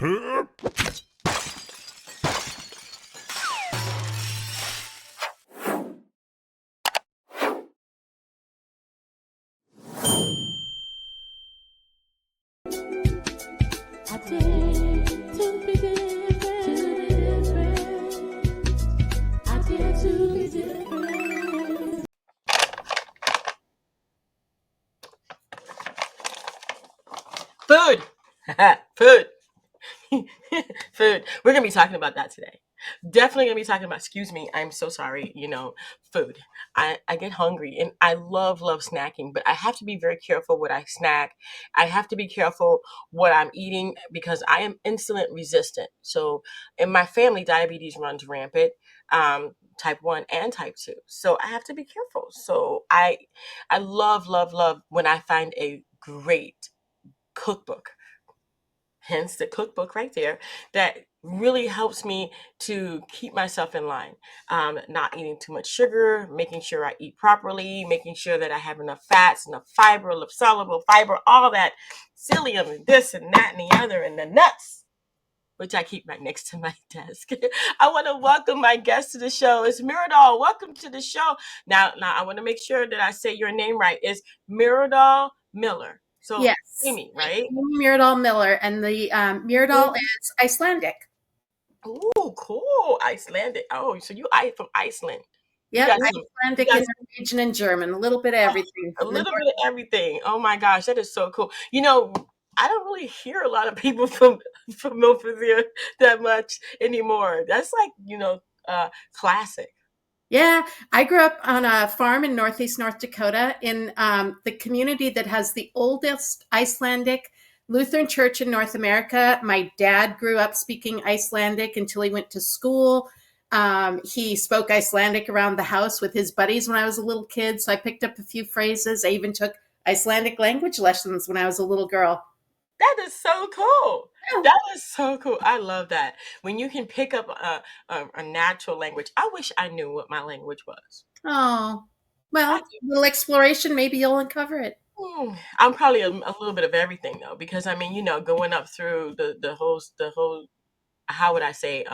Food. Food. Food. We're going to be talking about that today. Definitely going to be talking about, excuse me, I'm so sorry, food. I get hungry and I love snacking, but I have to be very careful what I snack. I have to be careful what I'm eating because I am insulin resistant. So in my family, diabetes runs rampant, type 1 and type 2. So I have to be careful. So I love when I find a great cookbook, hence the cookbook right there, that really helps me to keep myself in line. Not eating too much sugar, making sure I eat properly, making sure that I have enough fats, enough fiber, enough soluble fiber, all that psyllium and this and that and the other, and the nuts, which I keep right next to my desk. I want to welcome my guest to the show. It's Myrdal. Welcome to the show. Now I want to make sure that I say your name right. It's Myrdal Miller. So yes, Amy, right? Myrdal Miller, and the Myrdal is Icelandic. Oh, cool. Icelandic. Oh, so you from Iceland. Yeah, Icelandic is Norwegian and German, a little bit of everything. A little bit of everything. Oh my gosh, that is so cool. I don't really hear a lot of people from over there that much anymore. That's like, classic. Yeah, I grew up on a farm in Northeast North Dakota in the community that has the oldest Icelandic Lutheran church in North America. My dad grew up speaking Icelandic until he went to school. He spoke Icelandic around the house with his buddies when I was a little kid, so I picked up a few phrases. I even took Icelandic language lessons when I was a little girl. That is so cool. Yeah. That is so cool. I love that. When you can pick up a natural language. I wish I knew what my language was. Oh, well, a little exploration, maybe you'll uncover it. I'm probably a little bit of everything though, because going up through the whole, how would I say,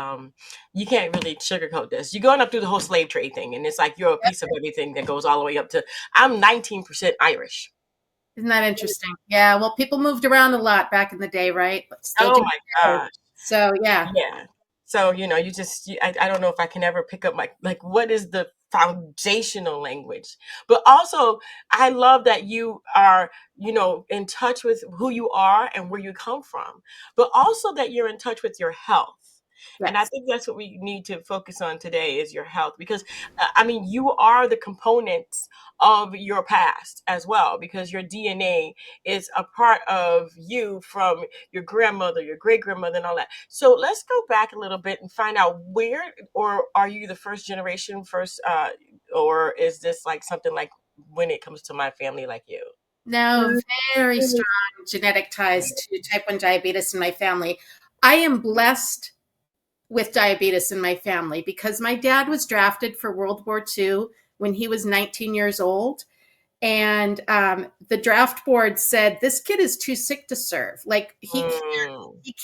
you can't really sugarcoat this. You're going up through the whole slave trade thing, and it's like you're a piece of everything that goes all the way up to, I'm 19% Irish. Isn't that interesting? Yeah, well, people moved around a lot back in the day, right? But still Oh my gosh. So, yeah. Yeah. So, I don't know if I can ever pick up like what is the foundational language. But also, I love that you are, in touch with who you are and where you come from, but also that you're in touch with your health. Yes. And I think that's what we need to focus on today is your health, because you are the components of your past as well, because your DNA is a part of you from your grandmother, your great grandmother, and all that. So let's go back a little bit and find out or are you the first generation or is this like something like when it comes to my family like you? No, very strong genetic ties to type 1 diabetes in my family. I am blessed with diabetes in my family because my dad was drafted for World War II when he was 19 years old. And the draft board said, this kid is too sick to serve. Like he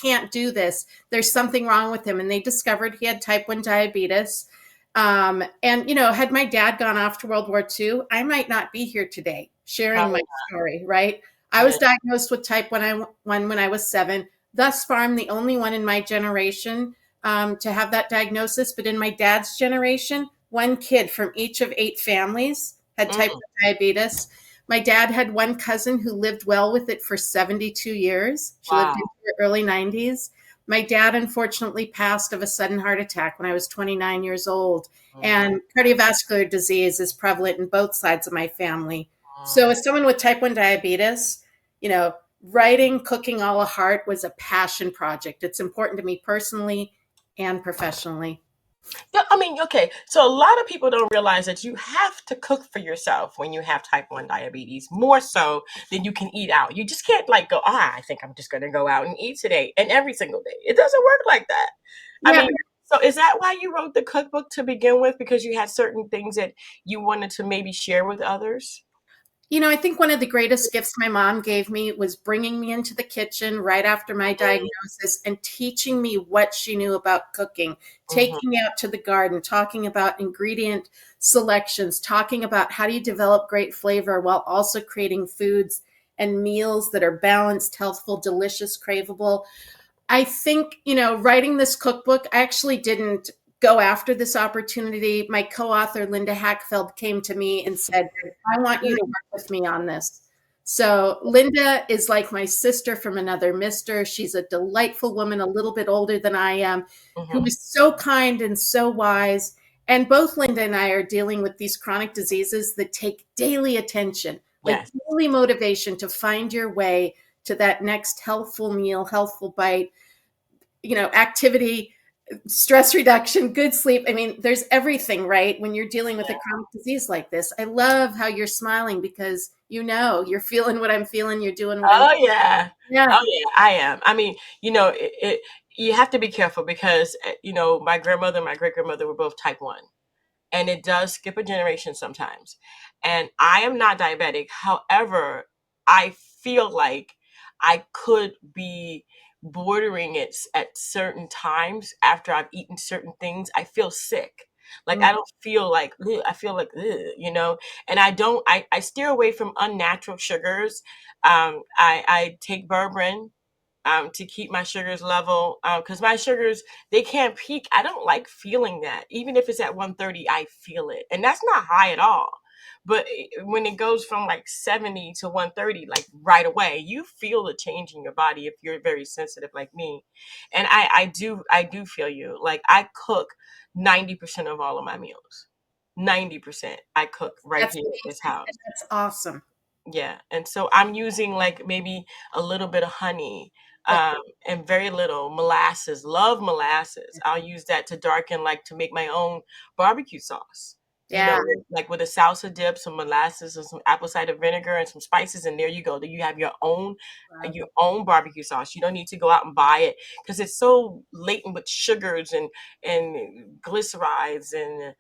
can't do this. There's something wrong with him. And they discovered he had type 1 diabetes. And, had my dad gone off to World War II, I might not be here today sharing my story, right? I was diagnosed with type 1 when I was 7. Thus far, I'm the only one in my generation to have that diagnosis. But in my dad's generation, one kid from each of 8 families had type 1 diabetes. My dad had one cousin who lived well with it for 72 years. She lived into her early 90s. My dad unfortunately passed of a sudden heart attack when I was 29 years old. And cardiovascular disease is prevalent in both sides of my family. So as someone with type 1 diabetes, writing, cooking a la heart was a passion project. It's important to me personally and professionally. Yeah, okay. So a lot of people don't realize that you have to cook for yourself when you have type 1 diabetes, more so than you can eat out. You just can't go, I think I'm just going to go out and eat today and every single day. It doesn't work like that. Yeah. So is that why you wrote the cookbook to begin with? Because you had certain things that you wanted to maybe share with others? I think one of the greatest gifts my mom gave me was bringing me into the kitchen right after my diagnosis and teaching me what she knew about cooking, Mm-hmm. taking me out to the garden, talking about ingredient selections, talking about how do you develop great flavor while also creating foods and meals that are balanced, healthful, delicious, craveable. I think, writing this cookbook, I actually didn't go after this opportunity. My co author, Linda Hachfeld, came to me and said, I want you to work with me on this. So, Linda is like my sister from another mister. She's a delightful woman, a little bit older than I am, who Mm-hmm. is so kind and so wise. And both Linda and I are dealing with these chronic diseases that take daily attention, like Yes. daily motivation to find your way to that next healthful meal, healthful bite, activity, stress reduction, good sleep. I mean, there's everything, right? When you're dealing with a chronic disease like this. I love how you're smiling because you're feeling what I'm feeling, you're doing what I'm. Oh yeah. Yeah. Oh yeah, I am. I mean, you have to be careful because my grandmother and my great grandmother were both type 1, and it does skip a generation sometimes. And I am not diabetic. However, I feel like I could be bordering it at certain times after I've eaten certain things. I feel sick. Like Mm. I don't feel like "Ugh," I feel like and I don't. I steer away from unnatural sugars. I take berberine to keep my sugars level because my sugars they can't peak. I don't like feeling that. Even if it's at 130, I feel it, and that's not high at all. But when it goes from like 70 to 130, like right away, you feel the change in your body if you're very sensitive like me. And I do feel you. Like I cook 90% of all of my meals. 90% I cook right That's here at this amazing. house. That's awesome. Yeah, and so I'm using like maybe a little bit of honey, That, um, and very little molasses. Love molasses. I'll use that to darken, like to make my own barbecue sauce. yeah. Like with a salsa dip, some molasses and some apple cider vinegar and some spices, and there you go. Then you have Wow. your own barbecue sauce. You don't need to go out and buy it because it's so latent with sugars and glycerides and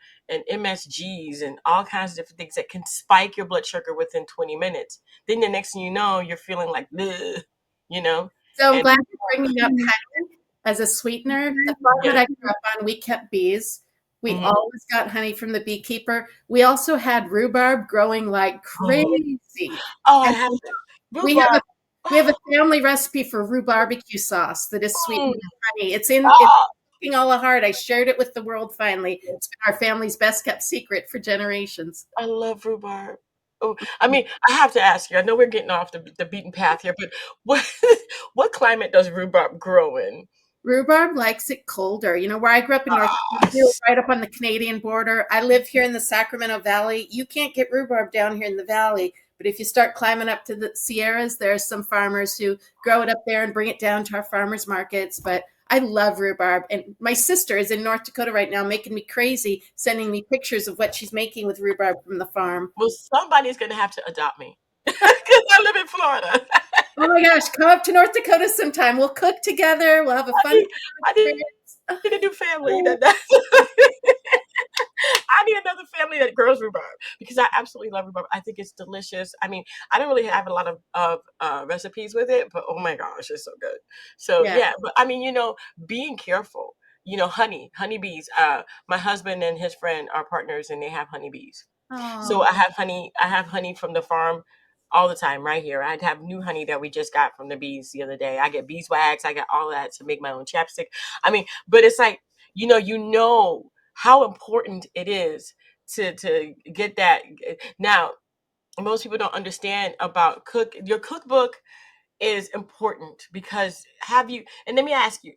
MSGs and all kinds of different things that can spike your blood sugar within 20 minutes. Then the next thing you know, you're feeling like, "Bleh," you know? So I'm And glad you're bringing up honey as a sweetener. The farm that yeah. I grew up on, we kept bees. We Mhm. always got honey from the beekeeper. We also had rhubarb growing like Oh, crazy. oh, I And have to. we have a Rhubarb. we have a Oh, family recipe for rhubarb barbecue sauce that is sweetened mm, with honey. It's oh, cooking all the heart. I shared it with the world finally. It's been our family's best kept secret for generations. I love rhubarb. Oh, I mean, I have to ask you. I know we're getting off the beaten path here, but what what climate does rhubarb grow in? Rhubarb likes it colder. Where I grew up in North Ah, Dakota, right up on the Canadian border. I live here in the Sacramento Valley. You can't get rhubarb down here in the valley, but if you start climbing up to the Sierras, there's some farmers who grow it up there and bring it down to our farmers markets. But I love rhubarb. And my sister is in North Dakota right now, making me crazy, sending me pictures of what she's making with rhubarb from the farm. well, somebody's gonna have to adopt me because I live in Florida. Oh my gosh, come up to North Dakota sometime. We'll cook together. We'll have a I fun need, I need a new family that does. I need another family that grows rhubarb because I absolutely love rhubarb. I think it's delicious. I mean, I don't really have a lot of recipes with it, but oh my gosh, it's so good. So Yeah. yeah, but I mean, being careful. Honeybees. My husband and his friend are partners, and they have honeybees. So Oh, I have honey from the farm all the time right here. I have new honey that we just got from the bees the other day. I get beeswax. I got all that to make my own chapstick. I mean, but it's like, how important it is to get that. Now, most people don't understand about your cookbook is important because have you and let me ask you,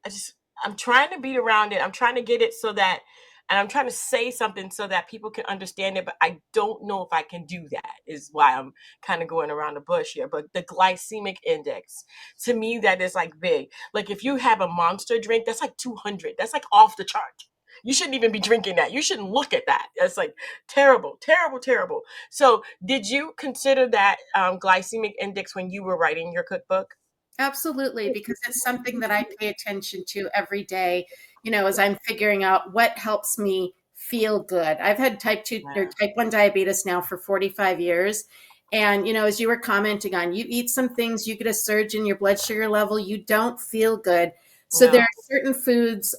I'm trying to beat around it. I'm trying to get it so that and I'm trying to say something so that people can understand it, but I don't know if I can do that is why I'm kind of going around the bush here. But the glycemic index, to me, that is like big. Like if you have a monster drink, that's like 200. That's like off the chart. You shouldn't even be drinking that. You shouldn't look at that. That's like terrible, terrible, terrible. So, did you consider that glycemic index when you were writing your cookbook? absolutely, because it's something that I pay attention to every day, as I'm figuring out what helps me feel good. I've had type 2 or Yeah. type 1 diabetes now for 45 years. And, as you were commenting on, you eat some things, you get a surge in your blood sugar level, you don't feel good. So there No. are certain foods,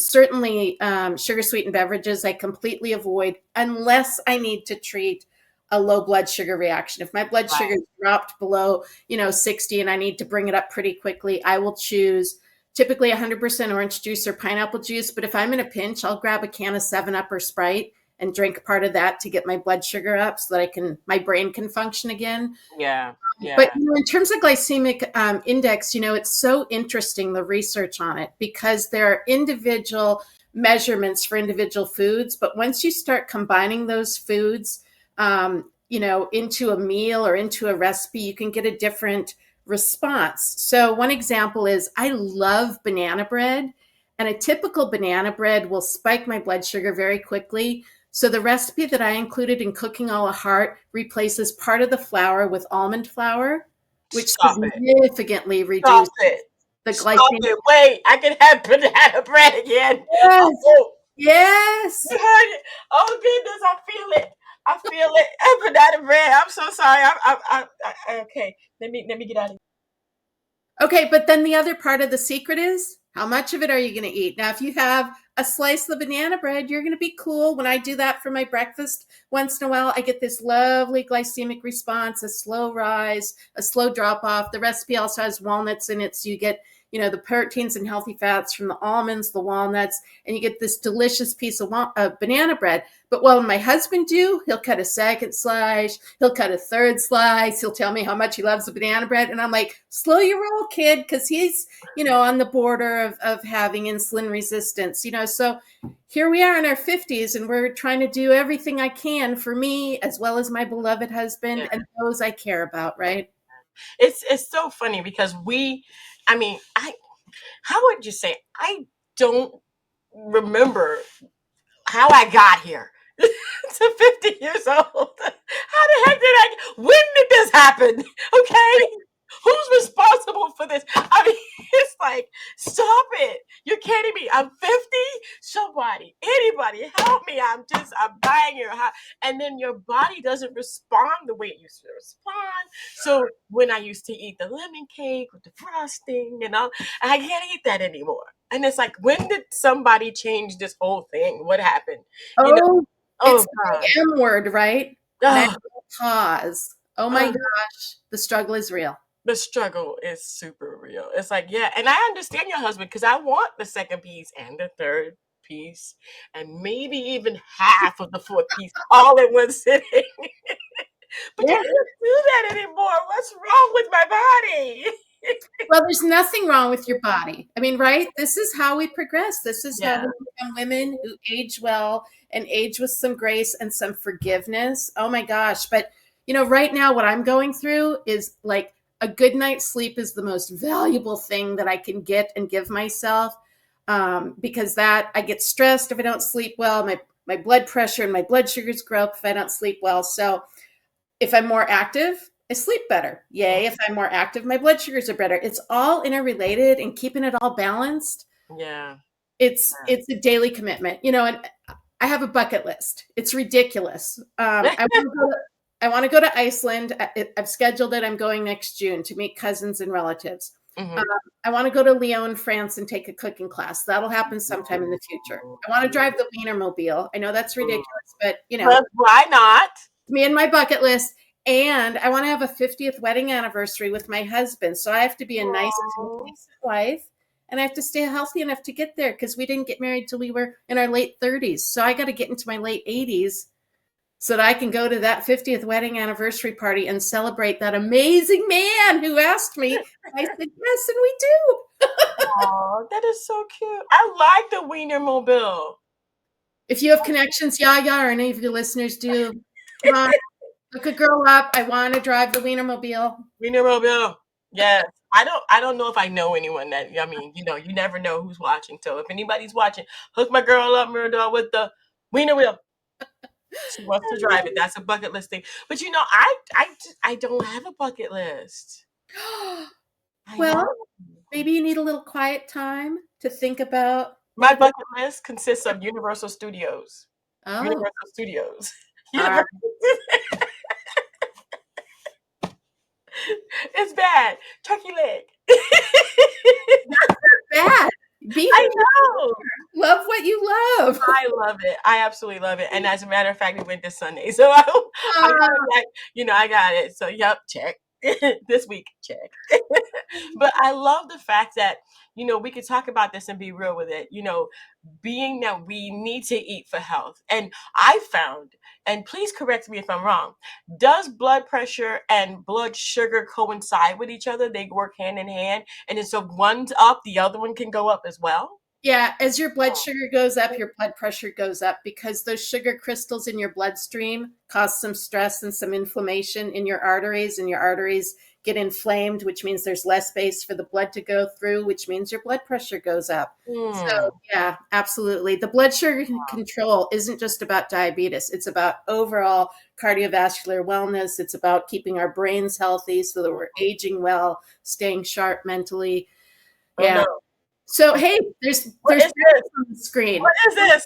certainly sugar sweetened beverages, I completely avoid unless I need to treat a low blood sugar reaction. If my blood sugar Right. dropped below, 60 and I need to bring it up pretty quickly, I will choose typically 100% orange juice or pineapple juice. But if I'm in a pinch, I'll grab a can of 7-Up or Sprite and drink part of that to get my blood sugar up so that my brain can function again. Yeah. But Yeah. in terms of glycemic index, it's so interesting, the research on it, because there are individual measurements for individual foods. But once you start combining those foods, into a meal or into a recipe, you can get a different response. So one example is I love banana bread, and a typical banana bread will spike my blood sugar very quickly. So the recipe that I included in Cooking a la Heart replaces part of the flour with almond flour, which Stop it. significantly Stop reduces it. the Stop glycemic. it. Wait, I can have banana bread again. Yes, Oh, yes. you heard it. Oh goodness, I feel it. I feel it. Banana bread. I'm so sorry. Okay. Let me get out of here. Okay, but then the other part of the secret is how much of it are you going to eat? Now, if you have a slice of banana bread, you're going to be cool. When I do that for my breakfast, once in a while, I get this lovely glycemic response, a slow rise, a slow drop off. The recipe also has walnuts in it, so you get the proteins and healthy fats from the almonds, the walnuts, and you get this delicious piece of banana bread. But what will my husband do? He'll cut a second slice. He'll cut a third slice. He'll tell me how much he loves the banana bread. And I'm like, slow your roll, kid, because he's, on the border of having insulin resistance, So here we are in our 50s, and we're trying to do everything I can for me, as well as my beloved husband Yeah. and those I care about, right? It's so funny because how would you say, I don't remember how I got here to 50 years old. How the heck when did this happen? Okay. Who's responsible for this? I mean, it's like, stop it. You're kidding me. I'm 50. Somebody, anybody, help me. I'm buying your house. And then your body doesn't respond the way it used to respond. So when I used to eat the lemon cake with the frosting and all, I can't eat that anymore. And it's like, when did somebody change this whole thing? What happened? You know, Oh, oh it's God. the M word, right? Oh, Menopause. Oh my oh, gosh, the struggle is real. the struggle is super real. It's like, yeah, and I understand your husband because I want the second piece and the third piece and maybe even half of the fourth piece all in one sitting. But I Yeah. can't do that anymore. What's wrong with my body? Well, there's nothing wrong with your body. I mean, right? This is how we progress. This is how Yeah, we become women who age well and age with some grace and some forgiveness. Oh my gosh. But, right now, what I'm going through is like a good night's sleep is the most valuable thing that I can get and give myself, because that I get stressed if I don't sleep well. My blood pressure and my blood sugars grow up if I don't sleep well. So if I'm more active, I sleep better. Yay. If I'm more active, my blood sugars are better. It's all interrelated, and keeping it all balanced. yeah, It's a daily commitment, and I have a bucket list. It's ridiculous. yeah. I want to go to Iceland. I've scheduled it. I'm going next June to meet cousins and relatives. Um, Mhm. I want to go to Lyon, France, and take a cooking class. That'll happen sometime in the future. I want to drive the Wienermobile. I know that's ridiculous, but But why not? me and my bucket list. And I want to have a 50th wedding anniversary with my husband. So I have to be a nice, Oh, decent wife. And I have to stay healthy enough to get there because we didn't get married till we were in our late 30s. So I got to get into my late 80s so that I can go to that 50th wedding anniversary party and celebrate that amazing man who asked me. And I said, yes, and we do. that is so cute. I like the Wienermobile. If you have connections, Yaya, or any of your listeners do, come on, look a girl up. I want to drive the Wienermobile. Wienermobile. Yes. I don't know if I know anyone that, I mean, you never know who's watching. So if anybody's watching, hook my girl up, Myrdal, with the wiener wheel. She wants to drive it. That's a bucket list thing. But I don't have a bucket list. I Well, know. maybe you need a little quiet time to think about My what the bucket list consists of Universal Studios. oh, Universal Studios. all right. Universal It's bad. Turkey leg. Bad. Beef I and know. love what you love. I love it. I absolutely love it. And as a matter of fact, we went this Sunday. So I got Ah, it like, I got it. So yep, check. This week, check. But I love the fact that, we could talk about this and be real with it. Being that we need to eat for health. And I found, and please correct me if I'm wrong, does blood pressure and blood sugar coincide with each other? They work hand in hand. And then so one's up, the other one can go up as well. yeah, as your blood sugar goes up, your blood pressure goes up because those sugar crystals in your bloodstream cause some stress and some inflammation in your arteries, and your arteries get inflamed, which means there's less space for the blood to go through, which means your blood pressure goes up. So, Hmm. yeah, absolutely. The blood sugar control isn't just about diabetes, it's about overall cardiovascular wellness. It's about keeping our brains healthy so that we're aging well, staying sharp mentally. Oh Yeah. no. So Okay. hey, there's What is this? brownies on the screen. What is this?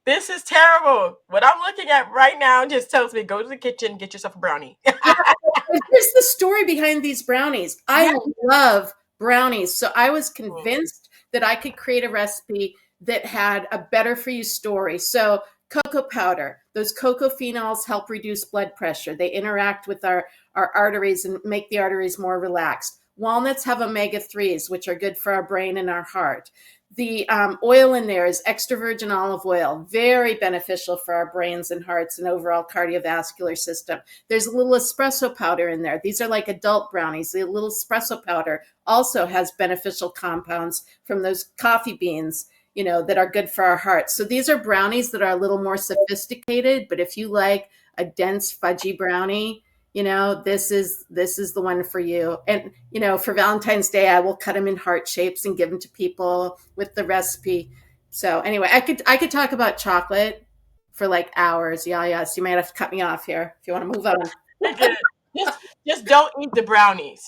This is terrible. What I'm looking at right now just tells me go to the kitchen, get yourself a brownie. Yeah, but here's the story behind these brownies. I Yeah. love brownies, so I was convinced that I could create a recipe that had a better for you story. So cocoa powder, those cocoa phenols help reduce blood pressure. They interact with our arteries and make the arteries more relaxed. Walnuts have omega-3s, which are good for our brain and our heart. The oil in there is extra virgin olive oil, very beneficial for our brains and hearts and overall cardiovascular system. There's a little espresso powder in there. These are like adult brownies. The little espresso powder also has beneficial compounds from those coffee beans, that are good for our hearts. So these are brownies that are a little more sophisticated, but if you like a dense fudgy brownie, this is the one for you. And for Valentine's Day, I will cut them in heart shapes and give them to people with the recipe. So anyway, I could talk about chocolate for like hours. Yeah, so you might have to cut me off here if you want to move on. You're good. Just don't eat the brownies.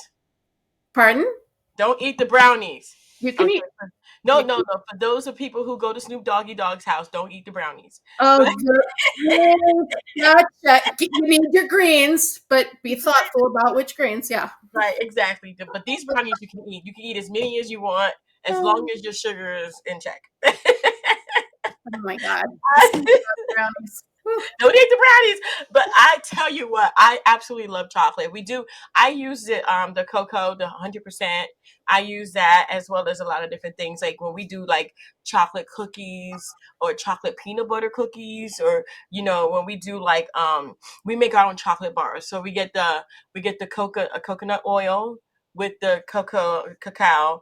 Pardon? Don't eat the brownies. You can eat. No, You no, can, no. For those of people who go to Snoop Doggy Dog's house, don't eat the brownies. oh, But gotcha. You need your greens, but be thoughtful about which greens. Yeah. right, exactly. But these brownies you can eat. You can eat as many as you want, as long as your sugar is in check. Oh my God. Just think about brownies. Don't eat the brownies. But I tell you what, I absolutely love chocolate. We do. I use the cocoa, the 100%. I use that as well as a lot of different things. Like when we do like chocolate cookies or chocolate peanut butter cookies, or when we do like we make our own chocolate bars. So we get the coconut oil with the cacao,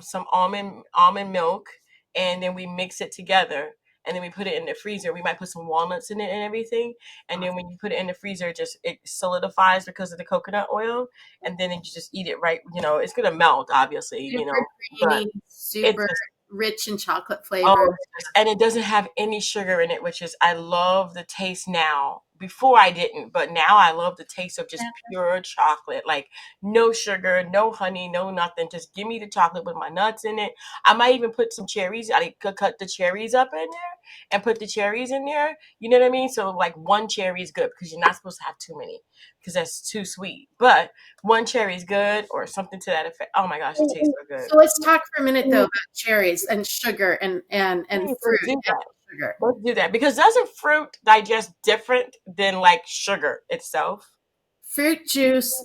some almond milk, and then we mix it together, and then we put it in the freezer. We might put some walnuts in it and everything. And then when you put it in the freezer, it solidifies because of the coconut oil. And then you just eat it right. It's gonna melt, obviously. Super But creamy, it's super just rich in chocolate oh, flavor. and it doesn't have any sugar in it, which is I love the taste now. Before I didn't, but now I love the taste of just pure chocolate. Like no sugar, no honey, no nothing. Just give me the chocolate with my nuts in it. I might even put some cherries. I could cut the cherries up in there and put the cherries in there. You know what I mean? So like one cherry is good because you're not supposed to have too many because that's too sweet. But one cherry is good or something to that effect. Oh my gosh, it tastes so good. So let's talk for a minute though about cherries and sugar and Please, let's fruit do and that. sugar. Let's do that because doesn't fruit digest different than like sugar itself? Fruit juice,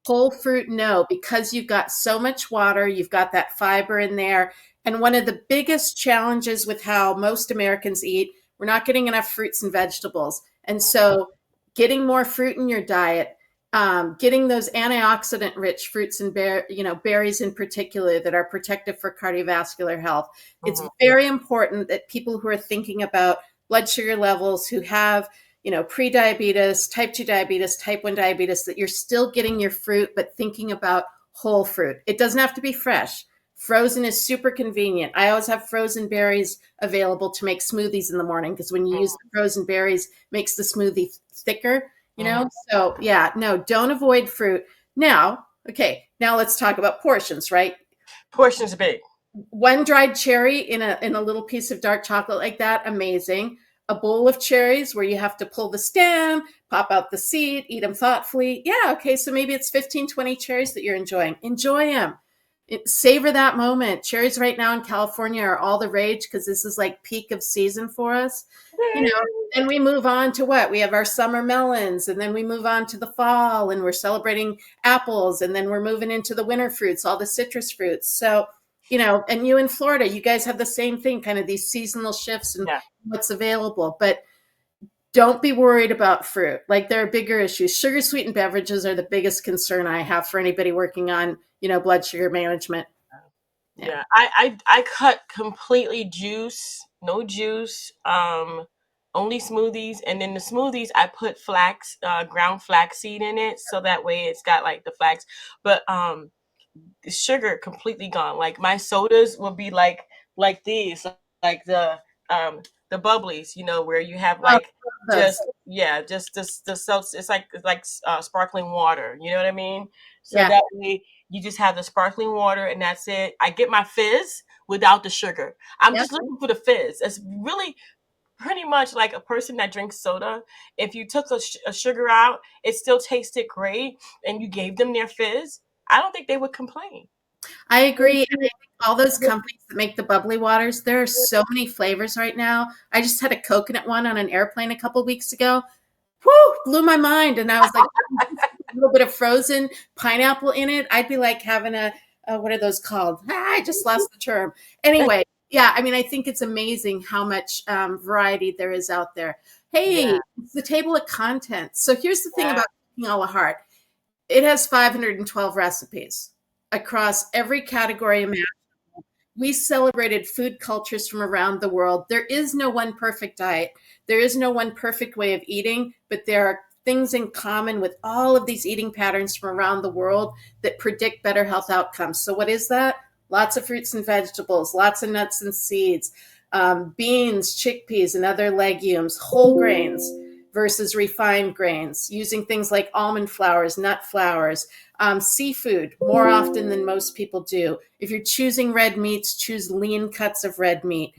whole fruit, no, because you've got so much water, you've got that fiber in there. And one of the biggest challenges with how most Americans eat, we're not getting enough fruits and vegetables. And so getting more fruit in your diet, getting those antioxidant rich fruits and berries in particular that are protective for cardiovascular health. It's Mhm. very important that people who are thinking about blood sugar levels, who have pre-diabetes, type 2 diabetes, type 1 diabetes, that you're still getting your fruit, but thinking about whole fruit. It doesn't have to be fresh. Frozen is super convenient. I always have frozen berries available to make smoothies in the morning because when you use the frozen berries, it makes the smoothie thicker, Mhm. So yeah, no, don't avoid fruit. Now, okay, now let's talk about portions, right? Portions big. One dried cherry in a little piece of dark chocolate like that, amazing. A bowl of cherries where you have to pull the stem, pop out the seed, eat them thoughtfully. Yeah, okay, so maybe it's 15, 20 cherries that you're enjoying. Enjoy them. Savor that moment. Cherries right now in California are all the rage because this is like peak of season for us. You know, then we move on to what? We have our summer melons, and then we move on to the fall, and we're celebrating apples, and then we're moving into the winter fruits, all the citrus fruits. So, and you in Florida, you guys have the same thing, kind of these seasonal shifts and Yeah. what's available. But don't be worried about fruit. Like there are bigger issues. Sugar sweetened beverages are the biggest concern I have for anybody working on, blood sugar management. Yeah. Yeah, I cut completely juice, no juice, only smoothies, and then the smoothies I put ground flaxseed in it, so that way it's got like the flax, but the sugar completely gone. Like my sodas will be like these, like the bubblies, where you have Oh, like those. just the seltz. It's like sparkling water. You know what I mean? So Yeah. that way you just have the sparkling water and that's it. I get my fizz without the sugar. I'm Yep. just looking for the fizz. It's really pretty much like a person that drinks soda. If you took a sugar out, it still tasted great, and you gave them their fizz. I don't think they would complain. I agree. And I think all those companies that make the bubbly waters, there are so many flavors right now. I just had a coconut one on an airplane a couple weeks ago. Whoo, blew my mind. And I was like, a little bit of frozen pineapple in it. I'd be like having what are those called? I just lost the term. Anyway, yeah, I mean, I think it's amazing how much variety there is out there. Yeah, Hey, it's the table of contents. So here's the thing yeah. about cooking a la heart. It has 512 recipes across every category imaginable. We celebrated food cultures from around the world. There is no one perfect diet. There is no one perfect way of eating, but there are things in common with all of these eating patterns from around the world that predict better health outcomes. So, what is that? Lots of fruits and vegetables, lots of nuts and seeds, beans, chickpeas, and other legumes, whole grains versus refined grains, using things like almond flours, nut flours, seafood more often than most people do. If you're choosing red meats, choose lean cuts of red meat.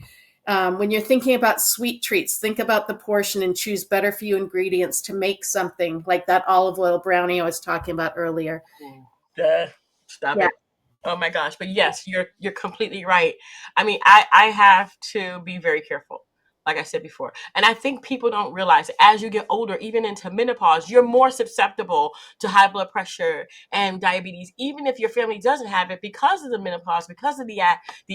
When you're thinking about sweet treats, think about the portion and choose better for you ingredients to make something like that olive oil brownie I was talking about earlier. Duh. Stop Yeah. it. Oh my gosh. But yes, you're completely right. I mean, I have to be very careful, like I said before. And I think people don't realize as you get older, even into menopause, you're more susceptible to high blood pressure and diabetes, even if your family doesn't have it, because of the menopause, because of the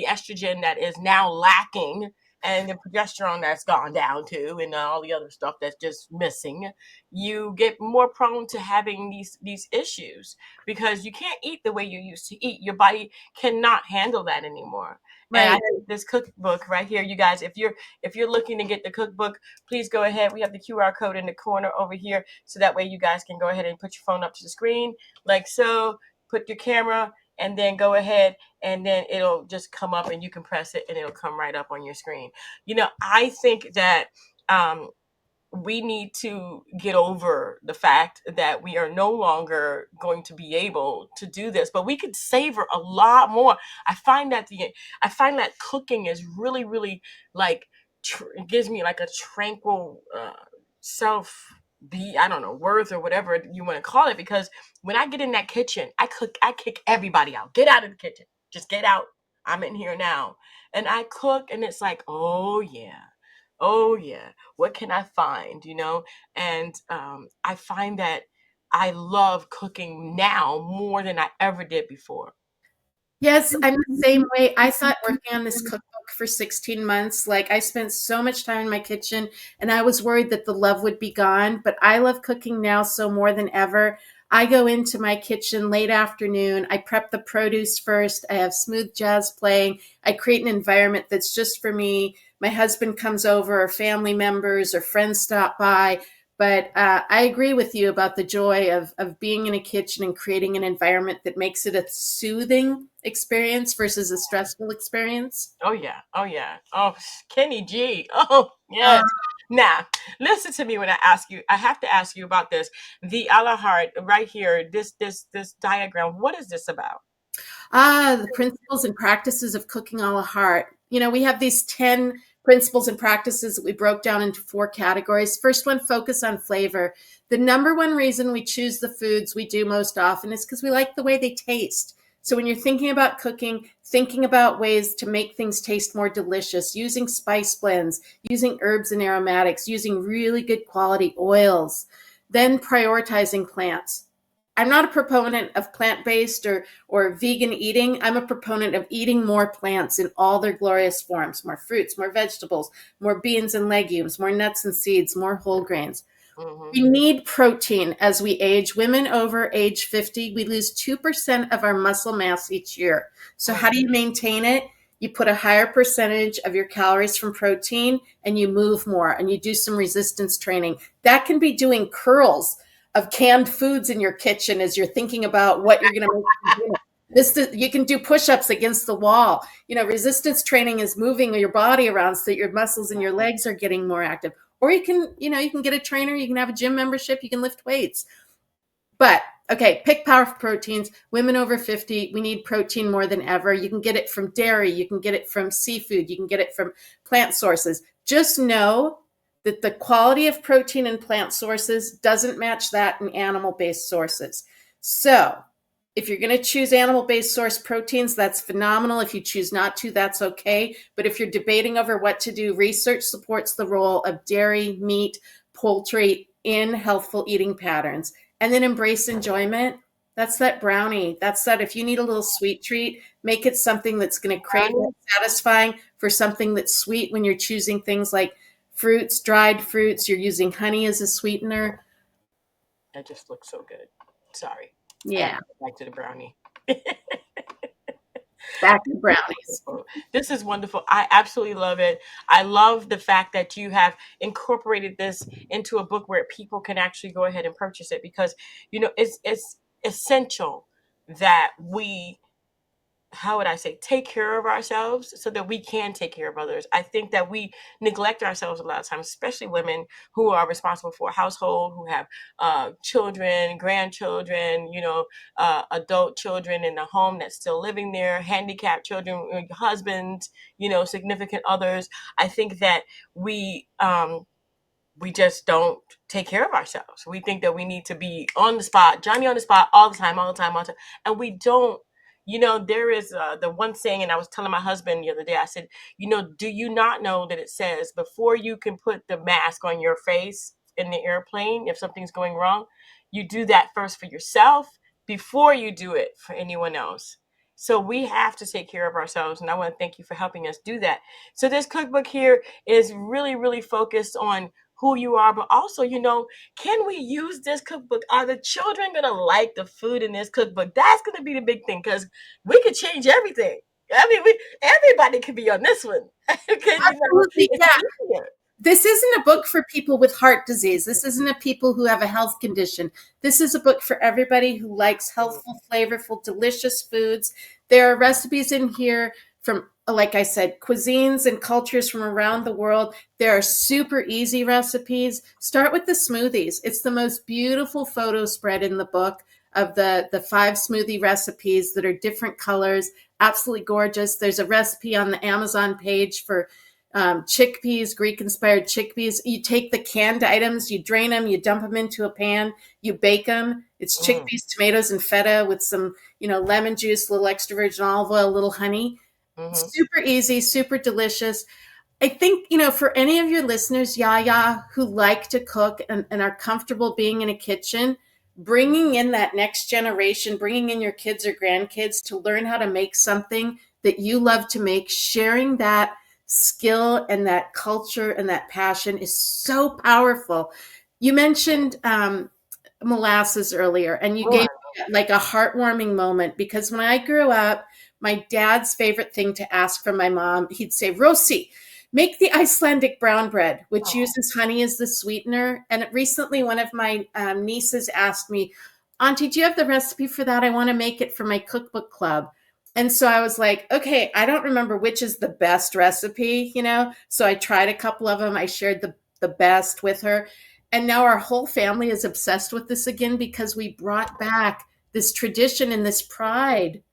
estrogen that is now lacking, and the progesterone that's gone down too, and all the other stuff that's just missing. You get more prone to having these issues because you can't eat the way you used to eat. Your body cannot handle that anymore. And I Right. think this cookbook right here, you guys, if you're looking to get the cookbook, please go ahead. We have the QR code in the corner over here, so that way you guys can go ahead and put your phone up to the screen, like so. Put your camera, and then go ahead, and then it'll just come up, and you can press it, and it'll come right up on your screen. I think that um, we need to get over the fact that we are no longer going to be able to do this, but we could savor a lot more. I find that cooking is really, really like it gives me like a tranquil self be I don't know worth or whatever you want to call it, because when I get in that kitchen, I kick everybody out. Get out of the kitchen. Just get out. I'm in here now. And I cook, and it's like, oh yeah. Oh yeah, what can I find? And I find that I love cooking now more than I ever did before. Yes, I'm the same way. I thought working on this cookbook for 16 months, like I spent so much time in my kitchen and I was worried that the love would be gone, but I love cooking now so more than ever. I go into my kitchen late afternoon. I prep the produce first. I have smooth jazz playing. I create an environment that's just for me. My husband comes over, or family members or friends stop by. But I agree with you about the joy of being in a kitchen and creating an environment that makes it a soothing experience versus a stressful experience. Oh yeah, oh yeah, oh Kenny G. Oh Uh, yes. Now, listen to me when I ask you. I have to ask you about this. The a la carte right here. This diagram. What is this about? the principles and practices of cooking a la heart. We have these 10 principles and practices that we broke down into 4 categories. First one, focus on flavor. The number one reason we choose the foods we do most often is because we like the way they taste. So when you're thinking about cooking, thinking about ways to make things taste more delicious, using spice blends, using herbs and aromatics, using really good quality oils, then prioritizing plants. I'm not a proponent of plant-based or vegan eating. I'm a proponent of eating more plants in all their glorious forms, more fruits, more vegetables, more beans and legumes, more nuts and seeds, more whole grains. We need protein as we age. Women over age 50, we lose 2% of our muscle mass each year. So how do you maintain it? You put a higher percentage of your calories from protein and you move more and you do some resistance training. That can be doing curls of canned foods in your kitchen as you're thinking about what you're going to make for dinner. You can do push-ups against the wall. Resistance training is moving your body around so that your muscles in your legs are getting more active. Or you can get a trainer, you can have a gym membership, you can lift weights. But okay, pick powerful proteins. Women over 50, we need protein more than ever. You can get it from dairy, you can get it from seafood, you can get it from plant sources. Just know that the quality of protein in plant sources doesn't match that in animal-based sources. So if you're going to choose animal-based source proteins, that's phenomenal. If you choose not to, that's okay. But if you're debating over what to do, research supports the role of dairy, meat, poultry in healthful eating patterns. And then embrace enjoyment. That's that brownie. That's that if you need a little sweet treat, make it something that's going to crave and satisfying for something that's sweet when you're choosing things like fruits, dried fruits. You're using honey as a sweetener. That just looks so good. Sorry. Yeah. Back to the brownie. Back to brownies. This is wonderful. I absolutely love it. I love the fact that you have incorporated this into a book where people can actually go ahead and purchase it because, it's essential that we, how would I say, take care of ourselves so that we can take care of others. I think that we neglect ourselves a lot of times, especially women who are responsible for a household, who have children, grandchildren, adult children in the home that's still living there, handicapped children, husbands, significant others. I think that we just don't take care of ourselves. We think that we need to be on the spot, Johnny on the spot all the time, all the time, all the time. And we don't. There is the one saying, and I was telling my husband the other day, I said, do you not know that it says before you can put the mask on your face in the airplane, if something's going wrong, you do that first for yourself before you do it for anyone else. So we have to take care of ourselves. And I want to thank you for helping us do that. So this cookbook here is really, really focused on who you are, but also, can we use this cookbook? Are the children going to like the food in this cookbook? That's going to be the big thing because we could change everything. I mean, everybody could be on this one. Absolutely, it's yeah. easier. This isn't a book for people with heart disease. This isn't a people who have a health condition. This is a book for everybody who likes healthful, flavorful, delicious foods. There are recipes in here from, like I said, cuisines and cultures from around the world. There are super easy recipes. Start with the smoothies. It's the most beautiful photo spread in the book of the 5 smoothie recipes that are different colors. Absolutely gorgeous. There's a recipe on the Amazon page for chickpeas, Greek-inspired chickpeas. You take the canned items, you drain them, you dump them into a pan, you bake them. It's chickpeas, tomatoes, and feta with some, lemon juice, a little extra virgin olive oil, a little honey. Super easy, super delicious. I think, for any of your listeners, Yaya, who like to cook and are comfortable being in a kitchen, bringing in that next generation, bringing in your kids or grandkids to learn how to make something that you love to make, sharing that skill and that culture and that passion is so powerful. You mentioned molasses earlier, and you gave me like a heartwarming moment because when I grew up, my dad's favorite thing to ask from my mom, he'd say, Rosie, make the Icelandic brown bread, which uses honey as the sweetener. And recently, one of my nieces asked me, Auntie, do you have the recipe for that? I want to make it for my cookbook club. And so I was like, okay, I don't remember which is the best recipe, So I tried a couple of them. I shared the best with her. And now our whole family is obsessed with this again because we brought back this tradition and this pride.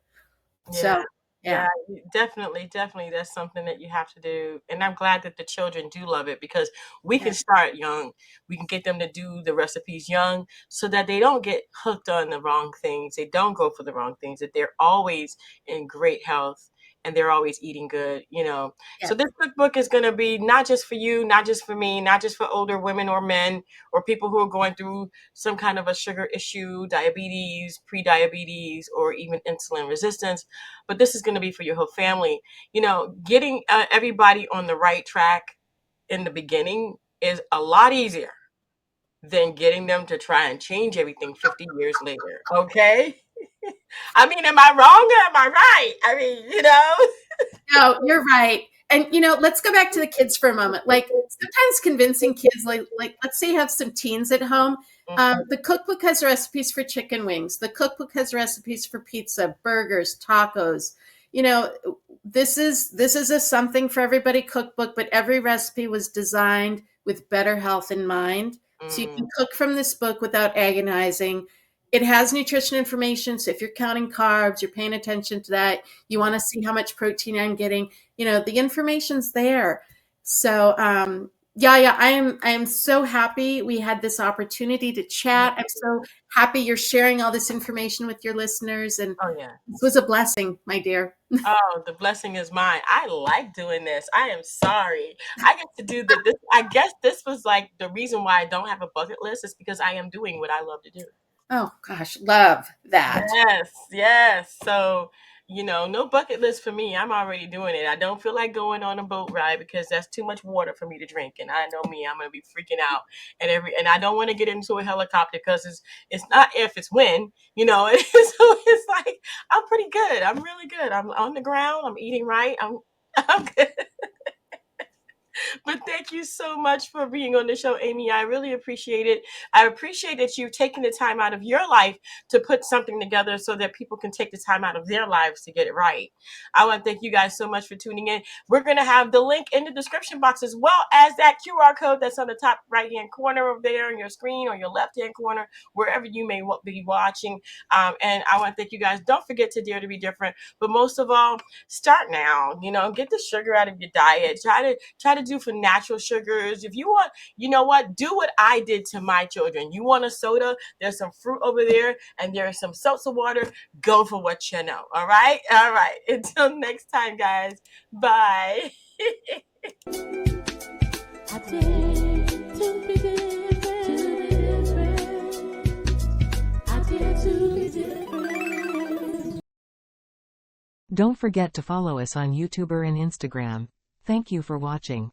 Yeah. Yeah, definitely, definitely. That's something that you have to do. And I'm glad that the children do love it because we can Yeah. start young. We can get them to do the recipes young so that they don't get hooked on the wrong things. They don't go for the wrong things, that they're always in great health and they're always eating good, you know. So Yes. this cookbook is going to be not just for you, not just for me, not just for older women or men or people who are going through some kind of a sugar issue, diabetes, pre-diabetes, or even insulin resistance, but this is going to be for your whole family. You know, getting everybody on the right track in the beginning is a lot easier than getting them to try and change everything 50 years later. Okay. I mean, am I wrong or am I right? I mean, you know. No, you're right. And let's go back to the kids for a moment. Like sometimes convincing kids, like let's say you have some teens at home. The cookbook has recipes for chicken wings. The cookbook has recipes for pizza, burgers, tacos. You know, this is a something for everybody cookbook, but every recipe was designed with better health in mind. So you can cook from this book without agonizing. It has nutrition information. So if you're counting carbs, you're paying attention to that, you want to see how much protein I'm getting, the information's there. So, yeah, I am so happy we had this opportunity to chat. I'm so happy you're sharing all this information with your listeners. And Oh, yeah. this was a blessing, my dear. Oh, the blessing is mine. I like doing this. I am sorry. I get to do this. I guess this was like the reason why I don't have a bucket list is because I am doing what I love to do. Oh, gosh, love that. Yes, yes. So, you know, no bucket list for me. I'm already doing it. I don't feel like going on a boat ride because that's too much water for me to drink. And I know me, I'm gonna be freaking out. And I don't want to get into a helicopter because it's not if, it's when, you know. So it's like I'm pretty good. I'm really good. I'm on the ground. I'm eating right. I'm good. But thank you so much for being on the show, Amy. I really appreciate it. I appreciate that you've taken the time out of your life to put something together so that people can take the time out of their lives to get it right. I want to thank you guys so much for tuning in. We're going to have the link in the description box as well as that QR code that's on the top right-hand corner over there on your screen or your left-hand corner, wherever you may be watching. And I want to thank you guys. Don't forget to dare to be different. But most of all, start now. You know, get the sugar out of your diet. Try to do for natural sugars. If you want, you know what, do what I did to my children. You want a soda, there's some fruit over there and there's some seltzer water. Go for what you know. All right, until next time, guys. Bye. Don't forget to follow us on YouTube and Instagram. Thank you for watching.